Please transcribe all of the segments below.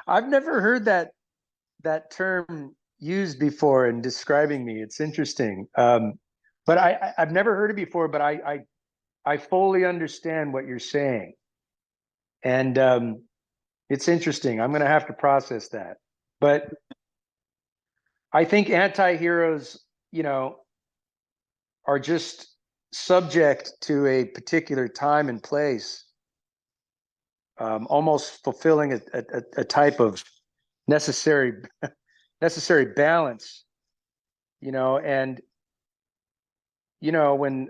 I've never heard that term used before in describing me. It's interesting. But I've never heard it before, but I fully understand what you're saying. And it's interesting. I'm going to have to process that. But I think anti-heroes, are just subject to a particular time and place, almost fulfilling a type of necessary balance, and when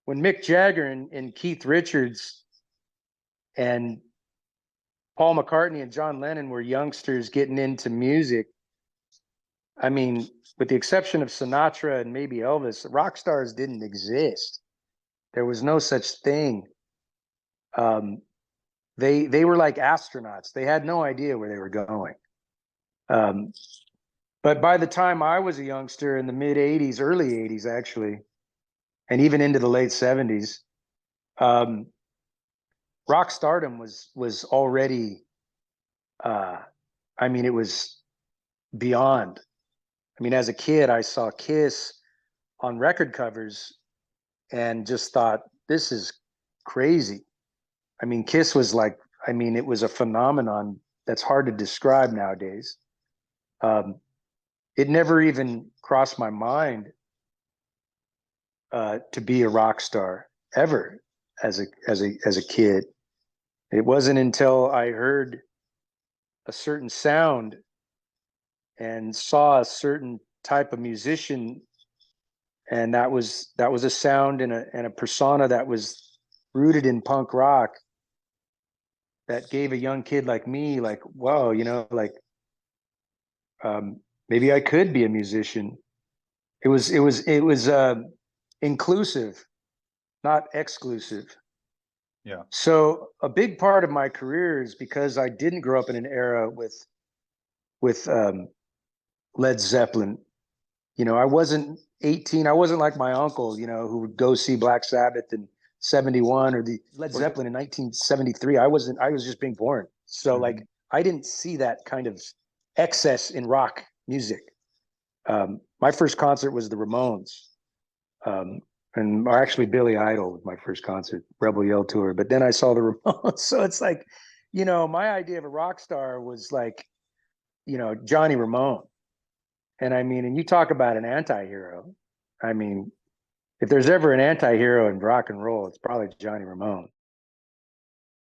Mick Jagger and Keith Richards and Paul McCartney and John Lennon were youngsters getting into music, I mean, with the exception of Sinatra and maybe Elvis, rock stars didn't exist. There was no such thing. They were like astronauts. They had no idea where they were going. But by the time I was a youngster in the mid 80s, early 80s, actually, and even into the late 70s, rock stardom was already, I mean, it was beyond. I mean, as a kid, I saw Kiss on record covers and just thought, this is crazy. I mean, Kiss was like, it was a phenomenon that's hard to describe nowadays. It never even crossed my mind to be a rock star ever as a kid. It wasn't until I heard a certain sound and saw a certain type of musician, and that was a sound and a persona that was rooted in punk rock, that gave a young kid like me, like, whoa, maybe I could be a musician. It was inclusive, not exclusive. Yeah. So a big part of my career is because I didn't grow up in an era with Led Zeppelin. I wasn't 18. I wasn't like my uncle, who would go see Black Sabbath in 71 or the Led Zeppelin in 1973. I was just being born. So like, I didn't see that kind of excess in rock music. My first concert was the Ramones. And actually Billy Idol was my first concert, Rebel Yell Tour. But then I saw the Ramones. So it's like, my idea of a rock star was like, Johnny Ramone. And and you talk about an anti-hero. If there's ever an anti-hero in rock and roll, it's probably Johnny Ramone.